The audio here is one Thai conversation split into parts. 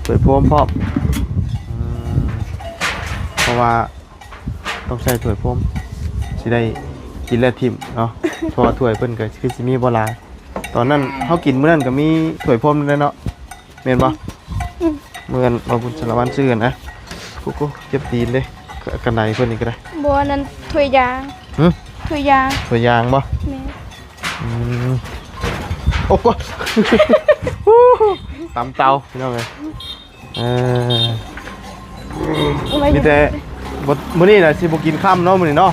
ถ้วยโฟมพร้อมเพราะว่าต้องใช้ถ้วยโฟมสิได้กินแล้วทิ่มเนาะเพราะว่าถ้วยเพิ่นก็คือสิมีบ่หลายตอนนั้นเฮากินมื้อนั้นก็มีถ้วยโฟมนั่นเนาะแม่นบ่มื้อนั้นบ่บุญสารวัตรซื้อกันนะกูเจ็บตีนเด้กันไหนเพิ่นนี่ก็ได้บ่นั้นถ้วยยางถ้วยยางถ้วยยางบ่แม่โอ้โหตำเตาพี่น้องเอ้ยมีแต่มื้อนี้น่ะสิบ่กินค่ำเนาะมื้อนี้เนาะ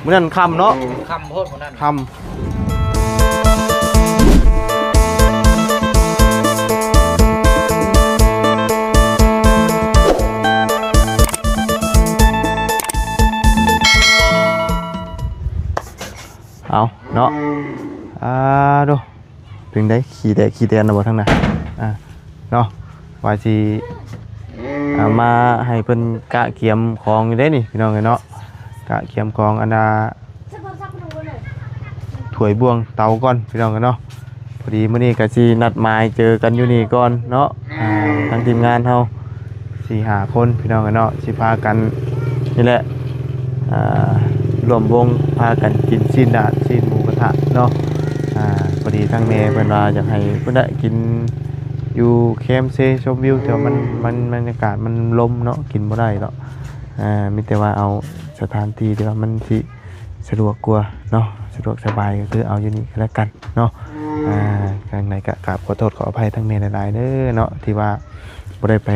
มื้อนั้นค่ำเนาะค่ำโพดมื้อนั้นค่ำเอาเนาะดูถึงได้ขี่แดนนะบ่ทั้งนั้นเนาะว่าสิมาให้เพิ่นกะเกียมของอยู่ได้นี่พี่น้องเอ้ยเนาะกะเกียมของอันน่ะถ้วยบ่วงเตาก่อนพี่น้องกันเนาะพอดีมื้อนี้ก็สินัดหมายเจอกันอยู่นี่ก่อนเนาะทั้งทีมงานเฮา 4-5 คนพี่น้องกันเนาะสิพากันนี่แหละรวมวงพากันกินชิ้นหมูกระทะเนาะพอดีทั้งแม่เพิ่นว่าอยากให้เพิ่นได้กินอยู่แคมป์เซชมวิวแต่มันบรรยากาศมันลมเนาะกินบ่ได้เนาะมีแต่ว่าเอาสถานที่ที่ว่ามันสิสะดวกกว่าเนาะสะดวกสบายก็คือเอาอยู่นี่ก็แล้วกันเนาะข้างในก็กราบขอโทษขออภัยทั้งแม่หลายๆเด้อเนาะที่ว่าบ่ได้ไป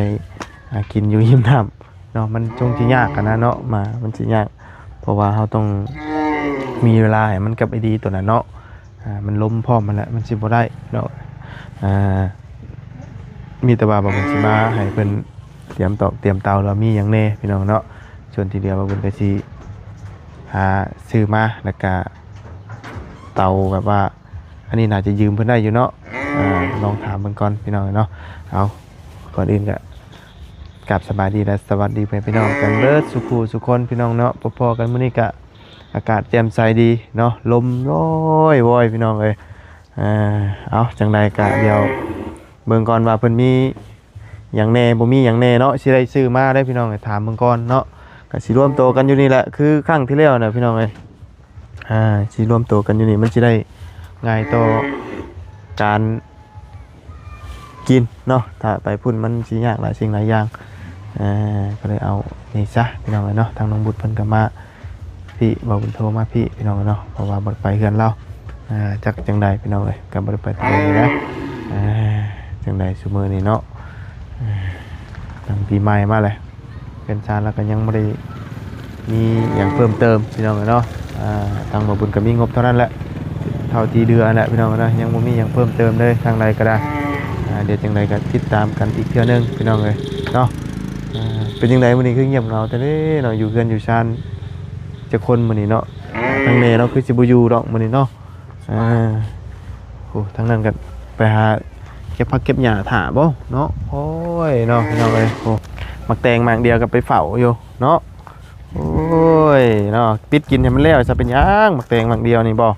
กินอยู่หิมน้ำเนาะมันจงที่ยากกันนะเนาะมันสิยากเพราะว่าเฮาต้องมีเวลาให้มันกับไอ้ดีตัวนั้นเนาะมันล้มพร้อมมันแหละมันสิบ่ได้เนาะมีแต่ว่าบ่มันสิมาให้เพิ่นเตรียมเตาแล้วมีหยังแน่พี่น้องเนาะส่วนที่เหลือบ่เพิ่นก็สิหาซื้อมาแล้วก็เตาแบบว่าอันนี้น่าจะยืมเพิ่นได้อยู่เนาะลองถามเพิ่นก่อนพี่น้องเนาะเอาก่อนอื่นก็กราบสบายดีและสวัสดีพี่น้องกันเบิดสุขสุคนพี่น้องเนาะพอๆกันมื้อนี้ก็อากาศแจ่มใสดีเนาะลมโอยโวยพี่น้องเอ้ยเอาจังใดก็เดี๋ยวเบิ่งก่อนว่าเพิ่นมีหยังแน่บ่มีหยังแน่เนาะสิได้ซื้อมาได้พี่น้องเอ้ยถามเบิ่งก่อนเนาะก็สิรวมตัวกันอยู่นี่แหละคือครั้งที่แล้วน่ะพี่น้องเอ้ยสิรวมตัวกันอยู่นี่มันสิได้ง่ายต่อการกินเนาะถ้าไปพุ่นมันสิยากหลายสิ่งหลายอย่างก็เลยเอานี่ซะพี่น้องเอ้ยเนาะทางน้องบุตรเพิ่นก็มาพี่บ่าวบุญโทรมาพี่น้องเนาะเพราะว่าบ่ไปเฮือนเราจักจังใดพี่น้องเอ้ยก็บ่ได้ไปทางนี้นะจังใดซุมื้อนี้เนาะตั้งปีใหม่มาเลยเป็นชาแล้วก็ยังบ่ได้มีหยังเพิ่มเติมพี่น้องเอ้ยเนาะทางบ่าวบุญก็มีงบเท่านั้นแหละเท่าที่เดือนแหละพี่น้องเนาะยังบ่มีหยังเพิ่มเติมเลยทางใดก็ได้เดี๋ยวจังใดก็ติดตามกันอีกเทื่อนึงพี่น้องเอ้ยเนาะเป็นจังไดมื้อนี้คือเงียบเหงาแต่เด้เนาะอยู่เฮือนอยู่ชานจะคนมื้อนี้เนาะทางแม่เนาะคือสิบ่อยู่ดอกมื้อนี้เนาะโอ้ทางนั้นก็ไปหาเก็บผักเก็บหญ้าถ่าบ่เนาะโอ้ยเนาะพี่น้องเอ้ยโอ้มักแตงมากเดียวก็ไปเฝ้าอยู่เนาะโอ้ยเนาะปิดกินให้มันแล้วซะเป็นหยังมักแตงมากเดียวนี่บ่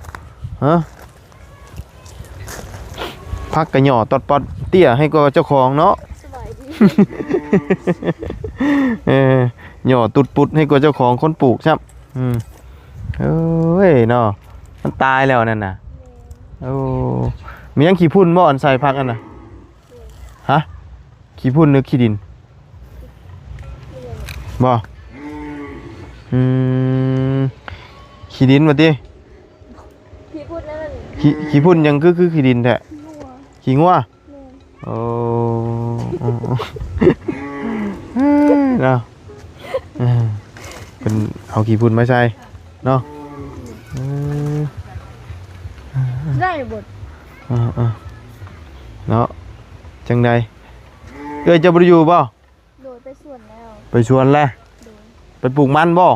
ฮะผักกะหย่อตอดปอดเตี้ยให้ก็เจ้าของเนาะสบายดีหย่อตุดปุดให้ก็เจ้าของคนปลูกครับเอ้ยเนาะมันตายแล้วนั่นน่ะโอ้มียังขี้พุ่นบ่อันใส่ผักอันน่ะฮะขี้พุ่นหรือขี้ดินบ่ขี้ดินว่าติพี่พูดแล้วมัน ขี้พุ่นยังคือขี้ดินแท้ขี้งัวโอ้เนาะเป็นเอาขี้พุ่นมาใส่เนาะได้บทเนาะจังใดจะบ่อยู่บ่โดยไปสวนแล้วไปชวนแล้วไปปลูกมันบ่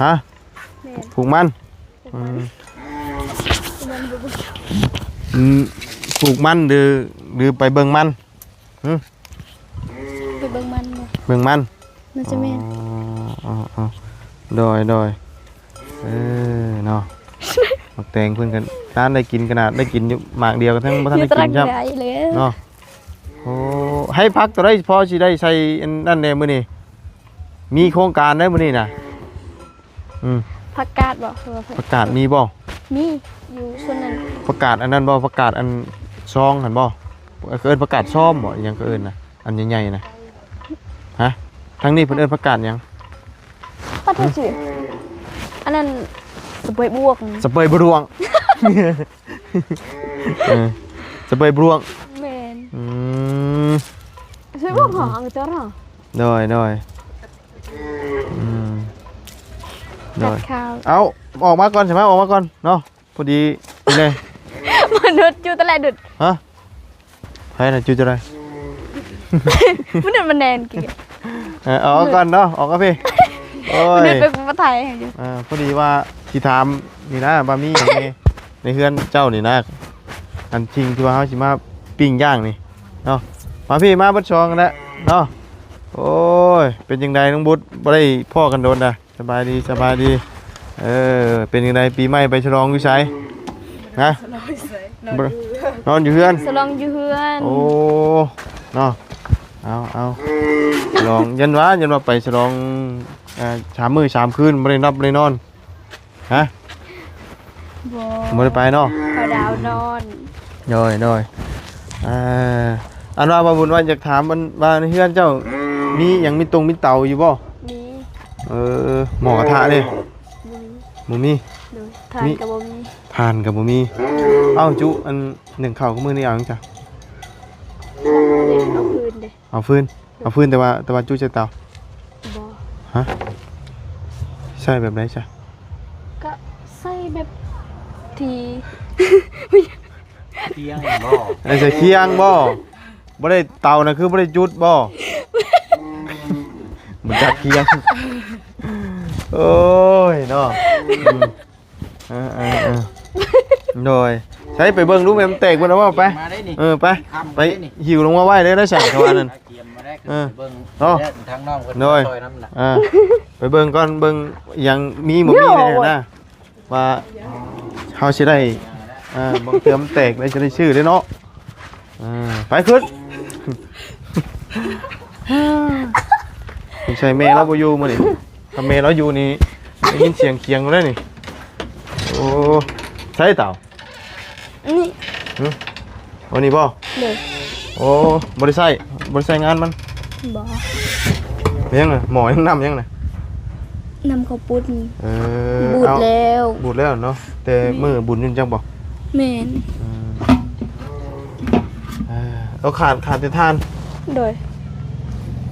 ฮะปลูกมันปลูกมันหรือไปเบิ่งมันไปเบิ่งมันเบิ่งมันน่าจะแม่นโดยเนาะมักแตงเพิ่นกันร้านได้กินขนาดได้กินอยู่หมากเดียวกันทั้งบ่ทันได้กินครับเนาะโอ้ ให้พักตัวได้พอสิได้ใส่อันนั่นแน่มื้อนี้มีโครงการได้มื้อนี้น่ะผักกาดบ่ ประกาศมีบ่ มีอยู่ส่วนนั้น ประกาศอันนั้นบ่ประกาศอันซองหั่นบ่เอิ้นประกาศซ่อมบ่อิหยังก็เอิ้นน่ะอันใหญ่ๆน่ะฮะทางนี้เพิ่นเอิ้นประกาศหยัง ปัดสิอันนั้นสเปรย์บวก สเปรย์บรวง สเปรย์บรวง แม่น ม ช่วยบ่หอเอาจ้ะเหรอ ได้ได้ ข้าว เอาออกมาก่อนใช่ไหมออกมาก่อนเนาะพอดีนี่เลย มนุษย์อยู่ตะแลดุด ฮะใครน่ะจุดอะไร มนุษย์มันแนนกี่ ออกก่อนเนาะออกกันพี่โอ้ ม ย นุษย์เป็นภาษาไทยอยู่ พอดีว่าที่ถามนี่นะบะหมี่อย่างนี้ในเฮือนเจ้านี่นะอันจริงที่ว่าเขาสิมาปิ้งย่างนี่เนาะมาพี่มาเบัดชองกันแล้วเนาะโอ้ยเป็นยังไงน้องบุตรบ่ได้พ่อกันโดนนะสบายดีเป็นยังไงปีใหม่ไปฉลองอยู่ไสนะนอนอยู่เฮือน สลองอยู่เฮือน โอ้เนาะเอาฉลองยันว่าไปฉลอง3 มื้อ 3 คืนบ่ได้นับบ่ได้นอนฮะ บ่ได้ไปเนาะ เขาดาวนอน น้อยอันว่าบ่บุญว่าอยากถามมันว่าในเฮือนเจ้ามีหยังมีตรงมีเตาอยู่บ่ มี หม้อกระทะนี่บ่มี ดูทานกับบ่มี ทานก็บ่มีเอ้าจุอันหนึ่งข้าวกับมื้อนี้เอาจังจ้ะ เอาคืนเด้ เอาฟืนแต่ว่าจุใส่เตา บ่ ฮะใช่แบบไหนจ้ะ ก็ใส่แบบที เที่ยงบ่ ไอ้ใส่เคียงบ่ได้เตานะคือบ่ได้จุดบ่มันจักเคียงโอ้ยเนาะโดยใช้ไปเบิ่งรูปแม่มันแตกบ่แล้วว่าไป มาได้นี่ ไปหิวลงมาไว้เลยนะสั่งเขาว่านั่น เตรียมมาได้ เบิ่ เบิ่ ง ง เนาะ ทางน้องเพิ่น โดย ซอยน้ำน่ะ ไปเบิ่งก่อนเบิ่งยังมีบ่มีเลยนะว่าเฮาสิได้บางเทื่อมันแตกได้จะได้ชื่อได้เนาะไปขึ้นใช่แม่เราบ่อยู่มื้อนี้ถ้าแม่เราอยู่นี่ได้ยินเสียงเคียงแล้วนี่โอ้ใช่เต่า นี่ วันนี้บ่ เลย โอ้บ่ได้ใช้งานมัน บ่ เป็นยังไงหมอยังนำยังไง นำข้าวปุ้น บู บูดแล้ว บูดแล้วเนาะแต่มือบุญอยังจังบ่ แม่น เอาขาดแต่ทาน โดย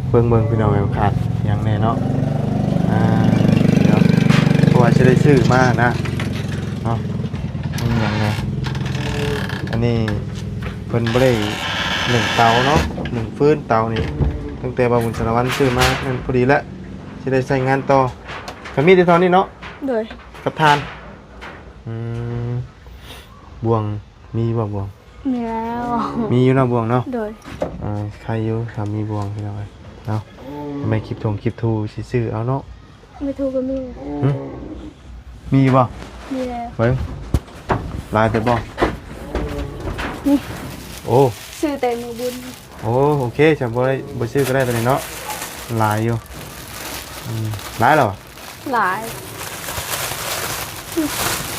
เบิ่งพี่น้องเอาขาดอย่างแน่เนาะเดี๋ยวเพราะว่าจะได้ซื้อมานะเนาะอย่างไงอันนี้เพิ่นบ่ได้1 เตาเนาะ1 ฟืนเตานี่ตั้งแต่บาบุญสารวัตรซื้อมานั่นพอดีแล้วจะได้ใช้งานต่อก็มีแต่เท่านี้เนาะ โดย กับทานบ่วงมีบ่บ่วง มีแล้ว มีอยู่เนาะบ่วงเนาะ โดย ใครอยู่ถ้ามีบ่วงพี่น้องเนาะทำไมคลิปทูสิซื้อเอาเนาะ ไม่ถูกก็มี มีบ่ มีแล้ว เบิ่งลายแต่บ่ นี่ โอ้ ซื้อแต่มือบุญ โอเคฉันบ่ซื้อก็ได้ตอนนี้เนาะลายอยู่ลายแล้วอะ หลาย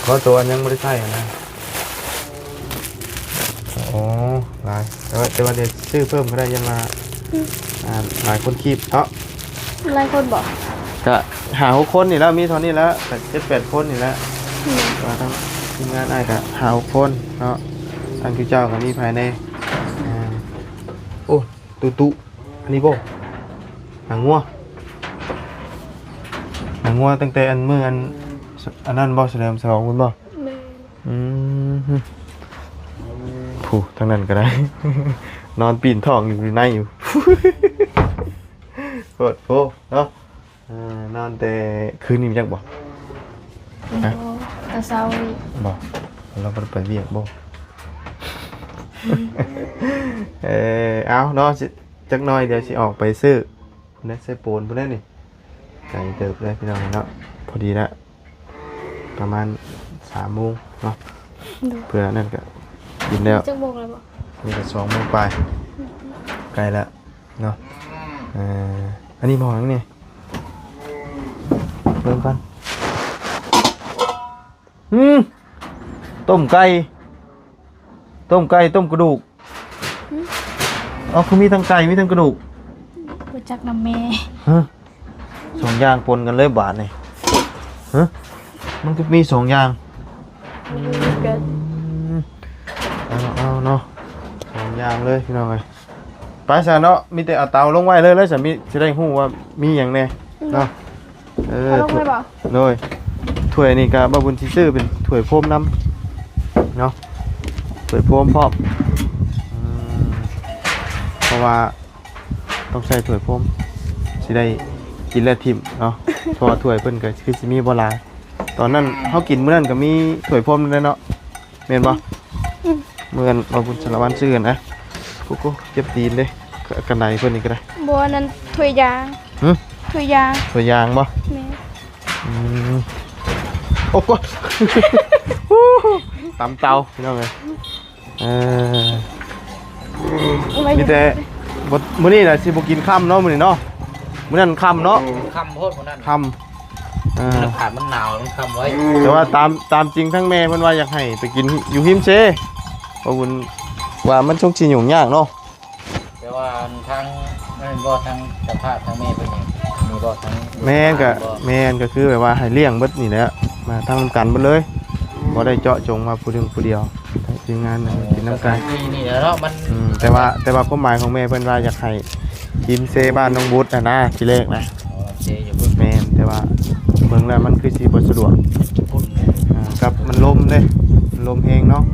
เพราะตัวอันยังบ่ได้ใช้นะลายแต่ว่าเดี๋ยวซื้อเพิ่มก็ได้ยังมาหลายคนคลิปเนาะ หลายคนบอก ก็หา6 คนนี่แล้วมีเท่านี้แล้ว7-8 คนนี่แล้วว่าทั้งทีมงานอ้ายก็หา6 คนเนาะทางคือเจ้าก็มีภายในโอ้ตุอันนี้บ่หางงัวตั้งแต่อันมื้ออันนั้นบ่เฉลิมฉลองคุณบ่ แม่ ผู้ทางนั้นก็ได้ นอนปีนท้องอยู่ในอยู่ โคตรโฟเนาะนอนแต่คืนนี้จักบ่ ตาเศร้า บ่เราบ่ได้ไปเวียกบ่ เอาเนาะจักหน่อยเดี๋ยวสิออกไปซื้อเน็ตใส่โปนพุ่นได้นี่ไก่เติบเลยพี่น้องเนาะพอดีแล้วประมาณ 3 โมงเนาะเพื่อนั่นก็กินแล้ว จังโมงแล้วบอก นี่ก็2 โมงไป ไกลแล้วเนาะอันนี้หมอยังนี่เริ่มกันต้มไก่ต้มกระดูกคือมีทั้งไก่มีทั้งกระดูก รู้จักน้ำแม่ สองอย่างปนกันเลยบาทนี่มันก็มี2อย่างเอาเนาะ2อย่างเลยพี่น้องเอ้ยไปซะเนาะมีแต่เอาเตาลงไว้เลยแล้วจะมีสิได้ฮู้ว่ามีหยังแน่เนาะเขาลงไปบ่ โดยถ้วยนี่ก็บ่บุญสิซื้อเป็นถ้วยโฟมน้ำเนาะถ้วยโฟมพร้อมเพราะว่าต้องใช้ถ้วยโฟมสิได้กินแล้วทิ่มเนาะเพราะว่าถ้วยเพิ่นก็คือสิมีบ่หลายตอนนั้นเฮากินมื้อนั้นก็มีถ้วยโฟมนั่นเนาะแม่นบ่มื้อนั้นบ่บุญสารวัตรซื้อกันนะกูเจ็บตีนเด้กันไหนเพิ่นนี่ก็ได้บ่นั้นถ้วยยางถ้วยยางบ่แม่โอ้โหตำเตาพี่น้องเอ้ยมีแต่มื้อนี้น่ะสิบ่กินค่ำเนาะมื้อนี้เนาะมื้อนั้นค่ำเนาะค่ำโพดมื้อนั้นค่ำอากาศมันหนาวต้องค่ำไว้แต่ว่าตามจริงทั้งแม่เพิ่นว่าอยากให้ไปกินอยู่หิมเซเพราะว่ามันช่วงสิยุ่งยากเนาะแต่ว่าทางนั่นบ่ทางสภาพทางแม่เป็นหยังมีบ่ทางแม่นก็คือแบบว่าให้เลี้ยงเบิดนี่แหละมาทำกันเบิดเลยบ่ได้เจาะจงมาผู้เดียวทีมงานกินน้ำกันนี่เนาะมันแต่ว่าความหมายของแม่เพิ่นว่าอยากให้หิมเซบ้านน้องบุตรนะทีแรกนะเซอยู่เพิ่นแม่นแต่ว่าเบิ่งแล้วมันคือสิบ่สะดวกกับมันลมเด้มันลมแฮงเนาะ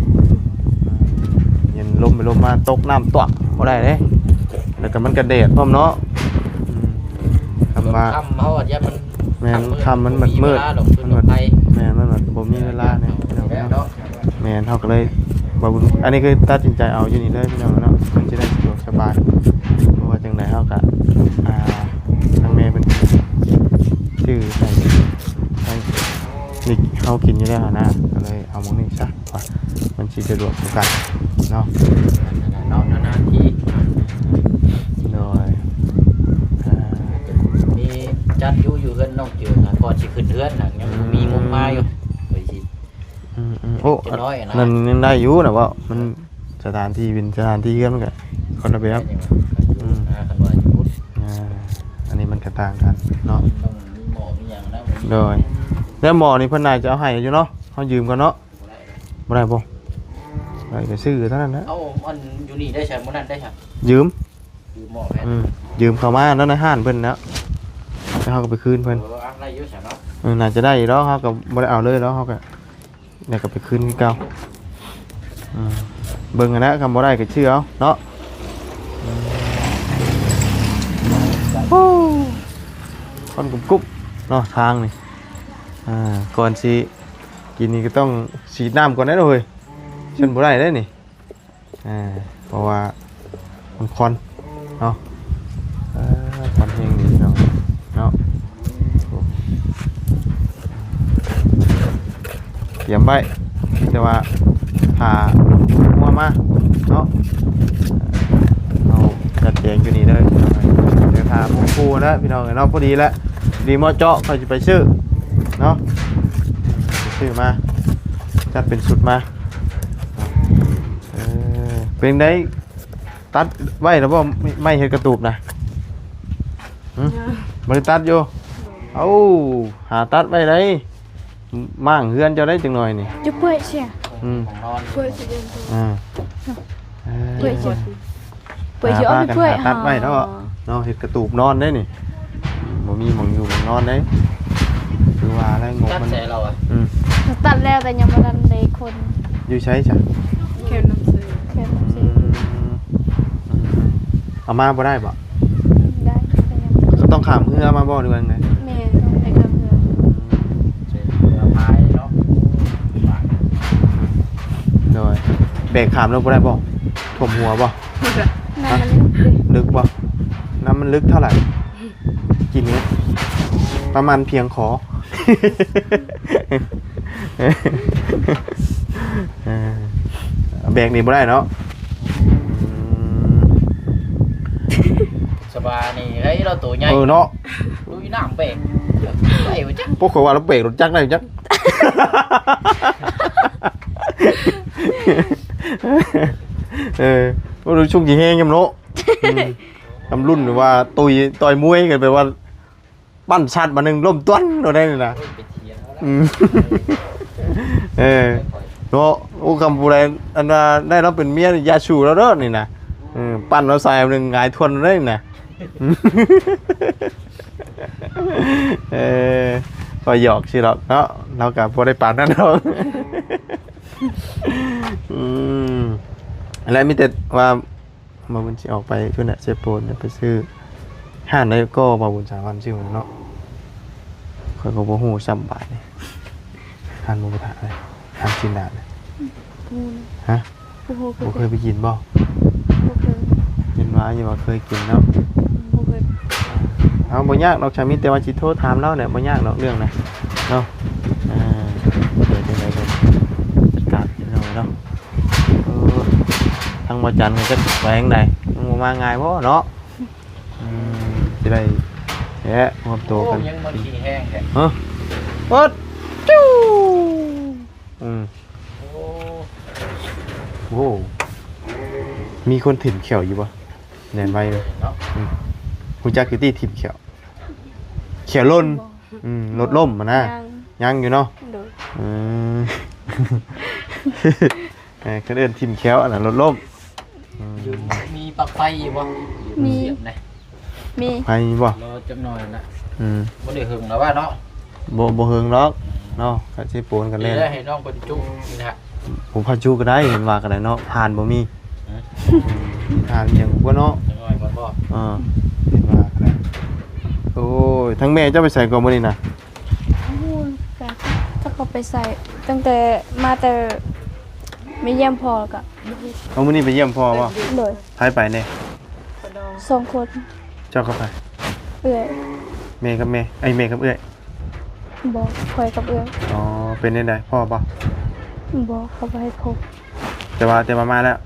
เย็นลมไปลมมาตกน้ำตวกบ่ได้เด้แล้วก็มันกระเดดพร้อมเนาะคำว่าเฮาอย่ามันแม่นคำมันมืดแม่นมันบ่มีเวลาเนี่ยแม่นเฮาก็เลยบ่บุญอันนี้คือตัดสินใจเอาอยู่นี่เลยพี่น้องเนาะมันจะได้สะดวกสบายเพราะว่าจังได๋เฮาก็ทางแม่เพิ่นชื่อใส่นี่เฮากินอยู่แล้วนะก็เลยเอาหม้องนี้ซะว่ามันสิสะดวกกว่ากันเนาะนานๆทีโดยมีจัดอยู่เฮือนน้องเจือก่อนสิขึ้นเฮือนน่ะยังมีมุมมาอยู่ไปสิโอ้นั่นยังได้อยู่นะว่ามันสถานที่เป็นสถานที่เฮือนมันก็คนละแบบอันนี้มันก็ต่างกันเนาะโดยแล้วหมอนี่เพิ่นน่าจะเอาให้อยู่เนาะเฮายืมกันเนาะบ่ได้บ่ได้ก็ซื้อเท่านั้นนะเอ้ามันอยู่นี่ได้ใช่มื้อนั้นได้ใช่ยืมหมอแพทย์ยืมเข้ามาแล้วในห้านเพิ่นแล้วเฮาก็ไปคืนเพิ่นอะไรอยู่ใช่เนาะน่าจะได้อยู่แล้วเฮาก็บ่ได้เอาเลยแล้วเฮาก็เดี๋ยวก็ไปคืนคือเก่าเบิ่งกันนะคำบ่ได้ก็เชื่อเอาเนาะคนกุ๊บเนาะทางนี่ก่อนสิกินนี่ก็ต้องฉีดน้ำก่อนได้เลยฉันบ่ได้ได้นี่เพราะว่ามันควันเนาะควันแห้งนี่เนาะเตรียมไว้แต่ว่าผ่าหัวมาเนาะเอาจัดแจงอยู่นี่เลยเดี๋ยวผ่ามุ้งปูแล้วพี่น้องเนาะพอดีแล้วดีมอเจาะเขาจะไปซื้อเนาะซื้อมาจัดเป็นสุดมาเป็นได้ตัดไว้แล้วว่าไม่เห็นกระตูบนะบริตัดอยู่เอาหาตัดไว้ได้มั่งเฮือนเจ้าได้จังหน่อยนี่จะเปื่อยเสียเปื่อยสิเปื่อยสิเปื่อยสิเอาไปเปื่อยตัดไว้แล้วเนาะเห็ดกระตูบนอนได้นี่บ่มีหมองอยู่หมองนอนได้คือว่าอะไรงบมันตัดแล้วแต่ยังบ่ทันได้คนอยู่ใช้จ้ะแค่น้ำซื้อเอามาบ่ได้บ่ได้ก็ต้องขามเรือมาบ่ดีกว่าไงแม่ต้องไปกับเรือโดยแบกขามแล้วบ่ได้บ่ท่วมหัวบ่น้ำมันลึกบ่น้ำมันลึกเท่าไหร่กี่เมตรประมาณเพียงขอแบกนี่บ่ได้เนาะ สบายนี่เฮ้ยเราตัวใหญ่ เนาะ ดูอีน้ำเบรกไปวะจ๊ะ พวกเขาว่าเราเบรกรถจักรได้จักว่าดูช่วงกี่แห้งยังเนาะทำรุ่นว่าตุยต่อยมวยกันไปว่าปั้นชัดมาหนึ่งล่มต้นเราได้เลยนะ ไปเทียนแล้ว เนาะโอ้คำพูดอะไรอันว่าได้เราเป็นเมียยาชูแล้วเด้อนี่นะปั้นเราใส่หนึ่งหงายทวนได้นะก็หยอกสิหรอกเนาะเรากับพอได้ปานนั่นเนาะอะไรมีแต่ว่ามาบุญจะออกไปช่วยน่ะเซโปนไปซื้อห้านได้ก็มาบุญ3 วันชื่อเนาะคอยก็บ่ฮู้ซ้ำบาทนี่ห้านหมูกระทะเลยห้านจินดาดเลย พูน ฮะ บ่ฮู้ บ่เคยไปกินบ่ บ่เคย ยินว่าอย่าว่าเคยกินเนาะ บ่เคย เอาบ่ยากดอกชามิแต่ว่าสิโทรถามเราเนี่ยบ่ยากดอกเรื่องนะเนาะเดี๋ยวจังได๋ก็จัดการเนาะเนาะทางบ่จันทร์ก็จะไปทางใดมันบ่มาง่ายบ่เนาะสิได้แหะรวมตัว โอ้ กัน ยังมันขี้แห้งแท้ ฮะปดจู้โอ้ โว้มีคนถิ่มเขียวอยู่บ่แน่นไว้เลย เนาะ ฮู้จักอยู่ที่ถิ่มเขียวเขียวล่นรถล่มมานะยังอยู่เนาะ โดย เขาเดินถิ่มเขียวอันนั้นรถล่ม มีปลั๊กไฟอยู่บ่เสียบนะ มี ไปบ่ รอจักหน่อยนะ บ่ได้หึงแล้วว่าเนาะ บ่เฮิงหรอกเนาะก็สิปนกัน นี่ เล่น ได้ให้น้องคนจุ๊นี่นะฮะ ผมพาจูก็ได้เห็นว่ากันได้เนาะผ่านบ่มีผ่านอย่างบ่เนาะ จักหน่อยบ่บ่ เห็นว่ากันได้โอ้ยทั้งแม่เจ้าไปใส่ก่อนมื้อนี้น่ะ พูนกะถ้าเขาไปใส่ตั้งแต่มาแต่ไม่เยี่ยมพอแล้วก็บ่ฮู้ เอามื้อนี้ไปเยี่ยมพ่อบ่ โดย ไปไปแน่ 2 คน เจ้าก็ไป เอื้อย แม่กับแม่แม่กับเอ้ย บ่คอยกับเอื้อย อ๋อเป็นได้พ่อบ่ บ่เขาบ่ให้พบ แต่ว่ามาแล้ว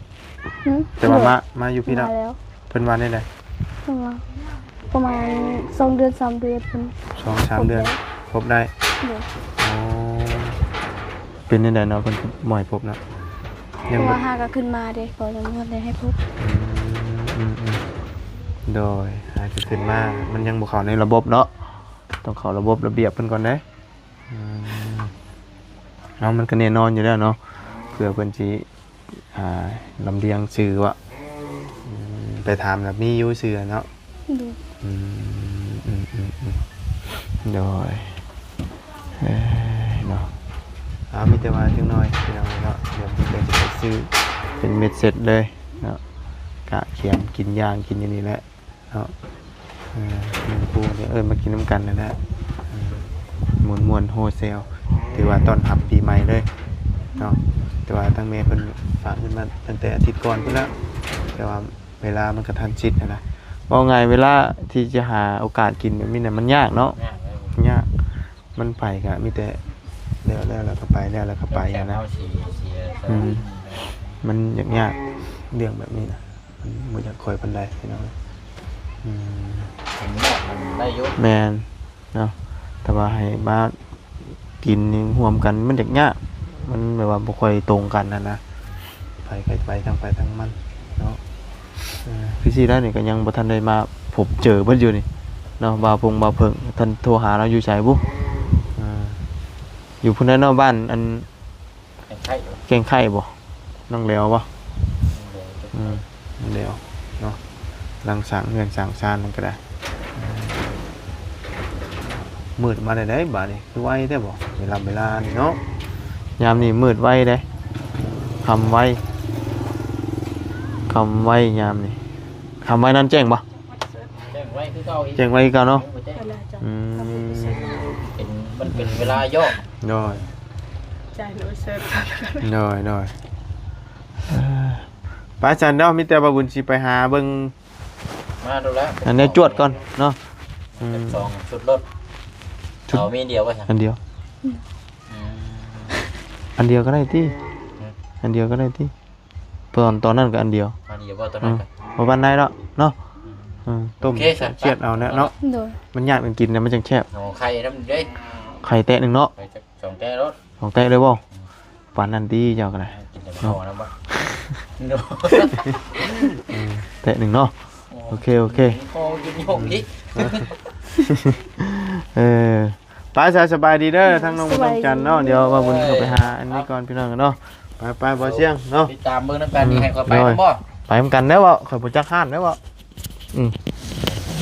หึ แต่ว่ามาอยู่พี่แล้ว มาแล้ว เพิ่นว่าได้ได ประมาณ2 เดือน 3 เดือนเพิ่น 2-3 เดือนพบได้ โดย อ๋อเป็นได้ไดเนาะเพิ่นหมอยพบนะ เพ ยัง ราะ บ่ ว่าหาก็ขึ้นมาเด้เขายังบ่ได้ให้พบ โดยหาขึ้นมามันยังบ่เข้าในระบบเนาะต้องเข้าระบบระเบียบเพิ่นก่อนเด้เนาะมันก็แน่นอนอยู่แล้วเนาะเพื่อเพิ่นสิลำเลียงชื่อว่าไปถามแล้วมีอยู่ชื่อเนาะ ดู โดยเนาะมีแต่ว่าจังน้อยพี่น้องเนาะเดี๋ยวผมจะไปซื้อเป็นเม็ดเสร็จเลยเนาะกะเขียมกินย่างกินอย่างนี้แหละเนาะมันปูเนี่ยมากินน้ำกันนั่นแหละมวนโฮเซลถือว่าต้อนรับปีใหม่เลยเนาะแต่ว่าทั้งเมย์เพิ่นฝากเงินมาตั้งแต่อาทิตย์ก่อนเพิ่นแล้วแต่ว่าเวลามันกระทันชิดนะว่าไงเวลาที่จะหาโอกาสกินแบบนี้เนี่ยมันยากเนาะยากมันไปกะมีแต่แล้วก็ไปแล้วก็ไปนะมันยากเรื่องแบบนี้นะมันอยากคอยปันใดพี่น้องแมนเนาะแต่ว่าให้มากินร่วมกันมันยากมันแบบว่าบ่ค่อยตรงกันนะไปทางไปทางมันเนาะพี่ซีได้นี่ก็ยังบ่ทันได้มาพบเจอเพิ่นอยู่นี่เนาะบ่าวเพิ่งท่านโทรหาเราอยู่ไสบุอยู่พุ่นเนาะบ้านอันแกงไข่บ่น้องแล้วบ่แล้วเนาะลังสร้างเงินสร้างชานนั่นก็ได้มืดมาได้บาดนี้คือไวแท้บ่เวลานี่เนาะยามนี้มืดไวเด้คำไว้ยามนี่คำไว้นั่นแจ้งบ่แจ้งไว้คือเก่าอีกแจ้งไว้คือเก่าเนาะมันเป็นเวลาย่อน้อยจ่ายโน้ตเสิร์ฟน้อยป้าจันเนาะมีแต่บ่บุญสิไปหาเบิ่งมาดูแล้วอันนี้จวดก่อนเนาะ2ชุดรถเอามีเดียวป่ะอันเดียวก็ได้ติอันเดียวก็ได้ติตอนนั้นก็อันเดียวบ่ตอนนั้นก็บ่ปานใดดอกเนาะ ต้ม โอเคครับ เชียดเอาเนี่ยเนาะ โดย มันยากมันกินนะมันจังแซ่บ เอาไข่น้ำเด้ย ไข่แตะหนึงเนาะ ไปจักสองแก้รถ ของแตะเลยบ่ปานนั้นดีเจ้าก็ได้ กินแต่ข้าวนะบ่โด แตะหนึงเนาะโอเค โอ้กินโยกอีก เออไปสบายดีเด้อทั้งน้องน้องจันเนาะเดี๋ยวว่าบุญเข้าไปหาอันนี้ก่อนพี่น้องกันเนาะไปบ่เสียงเนาะ ติดตามเบิ่งน้ำกันนี่ให้เขาไปนะบ่ ไปเหมือนกันได้อบ่ข่อยบ่จักห้านได้อบ่อืม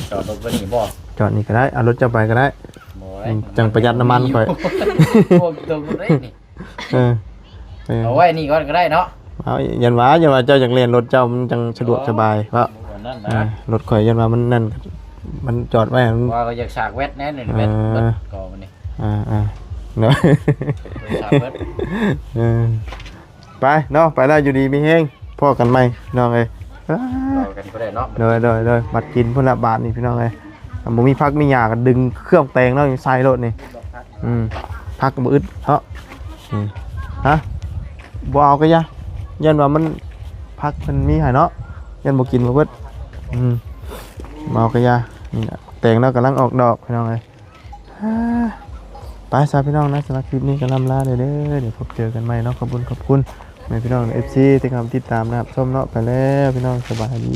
จอดรถไว้นี่บ่ จอดนี่ก็ได้เอารถจะไปก็ได้ บ่ จังประหยัดน้ำมันข่อย พวกตรงนี้นี่ เออ เอาไว้นี่ก่อนก็ได้เนาะ เอายันว่าเจ้าอยากเรียนรถเจ้ามันจังสะดวกสบายเพราะ นั่น เอ นะ อรถข่อยยันว่ามันนั่นมันจอดไว้มัน ว่าก็อยากฉากเวทแน่นี่เวทเบิดก็มันนี่ เนาะ ฉากเวท เออไปเนาะไปแล้วอยู่ดีมีแฮงพ่อกันใหม่พี่น้องเอ้ย เรากันก็ได้เนาะ โดยบัดกินพุ่นละบาทนี่พี่น้องเอ้ยบ่มีพักมีหยาก็ดึงเครื่องแตงแล้วใส่รถนี่พักก็บ่อึดเนาะฮะบ่เอาก็ยันว่ามันพักมันมีให้เนาะยันบ่กินบ่เบิดบ่เอาก็นี่น่ะแตงแล้วกำลังออกดอกพี่น้องเอ้ยไปซะพี่น้องนะสำหรับคลิปนี้ก็ลำลาเด้อเดี๋ยวพบเจอกันใหม่เนาะขอบคุณแม่พี่น้อง FC ที่ติดตามนะครับชมเนาะไปแล้วพี่น้องสบายดี